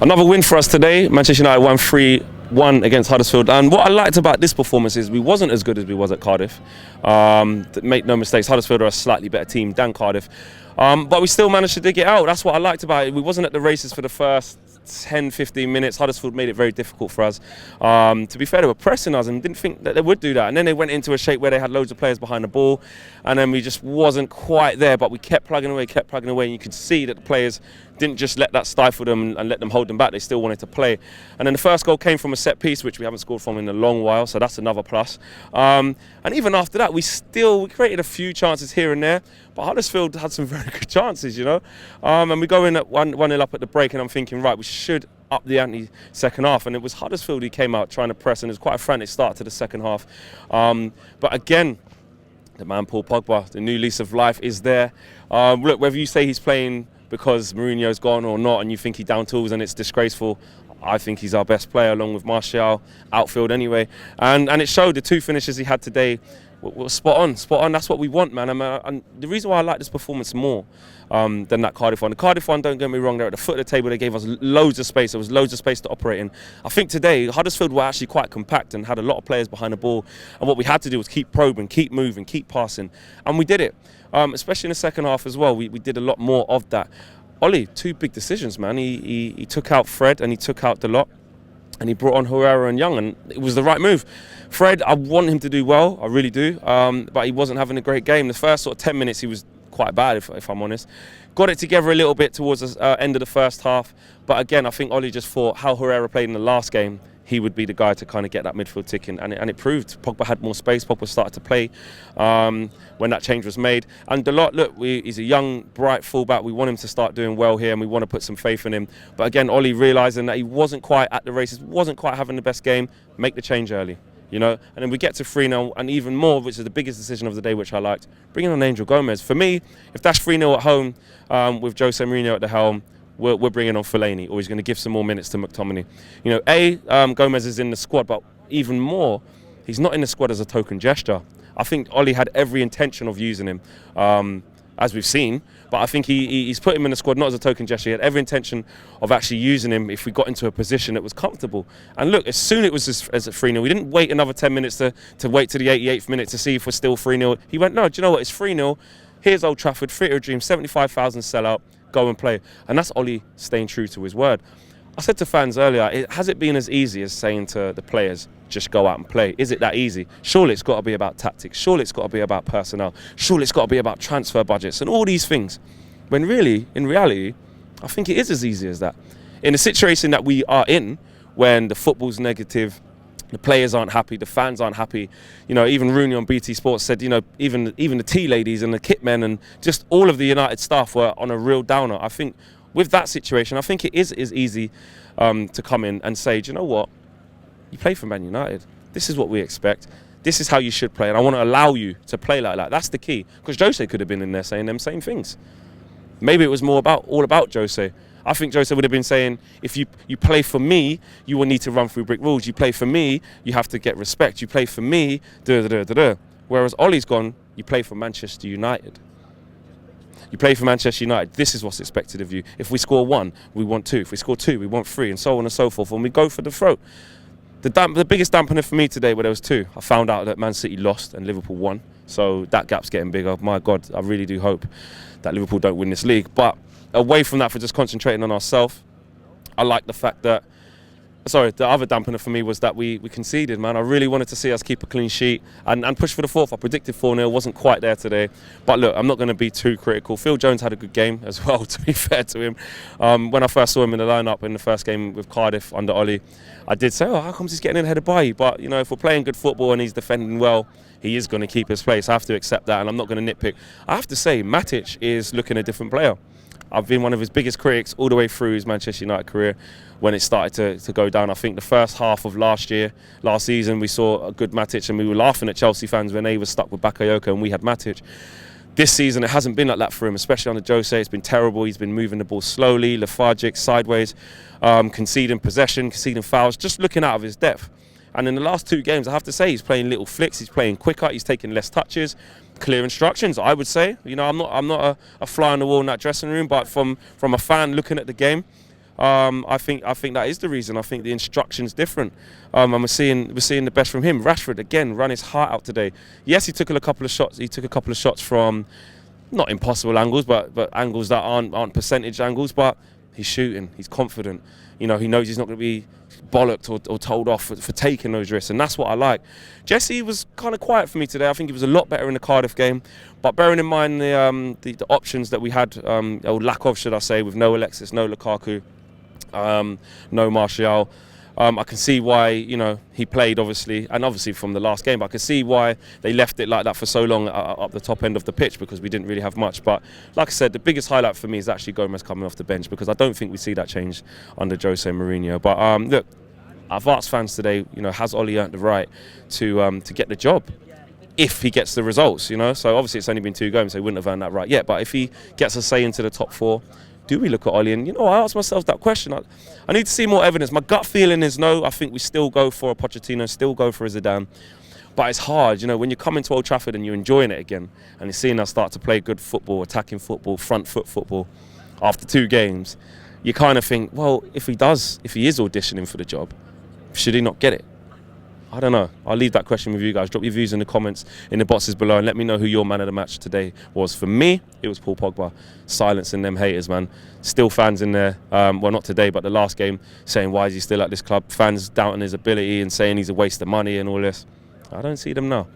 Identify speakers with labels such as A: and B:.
A: Another win for us today. Manchester United won 3-1 against Huddersfield. And what I liked about this performance is we wasn't as good as we was at Cardiff. Make no mistakes, Huddersfield are a slightly better team than Cardiff. But we still managed to dig it out. That's what I liked about it. We wasn't at the races for the first 10-15 minutes. Huddersfield made it very difficult for us. To be fair, they were pressing us and didn't think that they would do that. And then they went into a shape where they had loads of players behind the ball, and then we just wasn't quite there. But we kept plugging away, and you could see that the players didn't just let that stifle them and let them hold them back. They still wanted to play. And then the first goal came from a set piece, which we haven't scored from in a long while, so that's another plus. And even after that, we created a few chances here and there, but Huddersfield had some very good chances, you know. And we go in at 1-0 up at the break, and I'm thinking, right, we should up the ante second half. And it was Huddersfield who came out trying to press, and it was quite a frantic start to the second half. But again, the man Paul Pogba, the new lease of life is there. Look, whether you say he's playing because Mourinho's gone or not, and you think he down tools and it's disgraceful, I think he's our best player along with Martial, outfield anyway. And it showed. The two finishes he had today were spot on. That's what we want, man. And the reason why I like this performance more than that Cardiff one. The Cardiff one, don't get me wrong, they're at the foot of the table. They gave us loads of space. There was loads of space to operate in. I think today Huddersfield were actually quite compact and had a lot of players behind the ball. And what we had to do was keep probing, keep moving, keep passing. And we did it. Especially in the second half as well. We did a lot more of that. Ollie, two big decisions, man. He took out Fred and he took out Dalot, and he brought on Herrera and Young, and it was the right move. Fred, I want him to do well, I really do, but he wasn't having a great game. The first sort of 10 minutes he was quite bad, if I'm honest. Got it together a little bit towards the end of the first half, but again, I think Ollie just thought how Herrera played in the last game, he would be the guy to kind of get that midfield ticking, and it proved. Pogba had more space. Pogba started to play when that change was made. And Dalot, look, he's a young, bright fullback. We want him to start doing well here, and we want to put some faith in him. But again, Ollie realising that he wasn't quite at the races, wasn't quite having the best game, make the change early, you know. And then we get to 3-0, and even more, which is the biggest decision of the day, which I liked, bringing on Angel Gomez. For me, if that's 3-0 at home with Jose Mourinho at the helm, we're bringing on Fellaini, or he's going to give some more minutes to McTominay. You know, Gomez is in the squad, but even more, he's not in the squad as a token gesture. I think Ollie had every intention of using him, as we've seen, but I think he's put him in the squad not as a token gesture. He had every intention of actually using him if we got into a position that was comfortable. And look, as soon as it was as a 3-0, we didn't wait another 10 minutes to wait to the 88th minute to see if we're still 3-0. He went, no, do you know what, it's 3-0. Here's Old Trafford, theatre of dreams, 75,000 sellout. Go and play. And that's Ollie staying true to his word. I said to fans earlier, has it been as easy as saying to the players, just go out and play? Is it that easy? Surely it's got to be about tactics. Surely it's got to be about personnel. Surely it's got to be about transfer budgets and all these things. When really, in reality, I think it is as easy as that. In the situation that we are in, when the football's negative, the players aren't happy, the fans aren't happy. You know, even Rooney on BT Sports said, you know, even the tea ladies and the kit men and just all of the United staff were on a real downer. I think with that situation, I think it is easy to come in and say, do you know what? You play for Man United. This is what we expect. This is how you should play, and I want to allow you to play like that. That's the key. Because Jose could have been in there saying them same things. Maybe it was all about Jose. I think Jose would have been saying, if you play for me, you will need to run through brick walls. You play for me, you have to get respect. You play for me, da-da-da-da-da. Whereas Ollie's gone, you play for Manchester United. You play for Manchester United. This is what's expected of you. If we score 1, we want 2. If we score 2, we want 3, and so on and so forth. And we go for the throat. The biggest dampener for me today, where there was 2, I found out that Man City lost and Liverpool won. So that gap's getting bigger. My God, I really do hope that Liverpool don't win this league. But away from that, for just concentrating on ourselves, I like the fact that, the other dampener for me was that we conceded, man. I really wanted to see us keep a clean sheet and push for the 4th. I predicted 4-0, wasn't quite there today. But look, I'm not going to be too critical. Phil Jones had a good game as well, to be fair to him. When I first saw him in the lineup in the first game with Cardiff under Ollie, I did say, how comes he's getting in ahead of Bailly? But, you know, if we're playing good football and he's defending well, he is going to keep his place. I have to accept that, and I'm not going to nitpick. I have to say, Matic is looking a different player. I've been one of his biggest critics all the way through his Manchester United career when it started to go down. I think the first half of last season, we saw a good Matic, and we were laughing at Chelsea fans when they were stuck with Bakayoko and we had Matic. This season, it hasn't been like that for him, especially under Jose. It's been terrible. He's been moving the ball slowly, lethargic, sideways, conceding possession, conceding fouls, just looking out of his depth. And in the last 2 games, I have to say, he's playing little flicks, he's playing quicker, he's taking less touches. Clear instructions, I would say. You know, I'm not a fly on the wall in that dressing room, but from a fan looking at the game, I think that is the reason. I think the instruction's different, and we're seeing the best from him. Rashford again ran his heart out today. Yes, he took a couple of shots. He took a couple of shots from not impossible angles, but angles that aren't percentage angles. But he's shooting. He's confident. You know, he knows he's not going to be bollocked or told off for taking those risks, and that's what I like. Jesse was kind of quiet for me today. I think he was a lot better in the Cardiff game, but bearing in mind the options that we had, or lack of, should I say, with no Alexis, no Lukaku, no Martial. I can see why, you know, he played obviously from the last game, but I can see why they left it like that for so long up the top end of the pitch, because we didn't really have much. But like I said, the biggest highlight for me is actually Gomez coming off the bench, because I don't think we see that change under Jose Mourinho. But look, I've asked fans today, you know, has Ollie earned the right to get the job if he gets the results, you know? So obviously it's only been 2 games, so he wouldn't have earned that right yet. But if he gets a say into the top 4, do we look at Ollie? And, you know, I asked myself that question. I need to see more evidence. My gut feeling is no. I think we still go for a Pochettino, still go for a Zidane. But it's hard, you know, when you're coming to Old Trafford and you're enjoying it again, and you're seeing us start to play good football, attacking football, front foot football, after 2 games, you kind of think, well, if he is auditioning for the job, should he not get it? I don't know. I'll leave that question with you guys. Drop your views in the comments in the boxes below and let me know who your man of the match today was. For me, it was Paul Pogba. Silencing them haters, man. Still fans in there, well, not today, but the last game, saying why is he still at this club? Fans doubting his ability and saying he's a waste of money and all this. I don't see them now.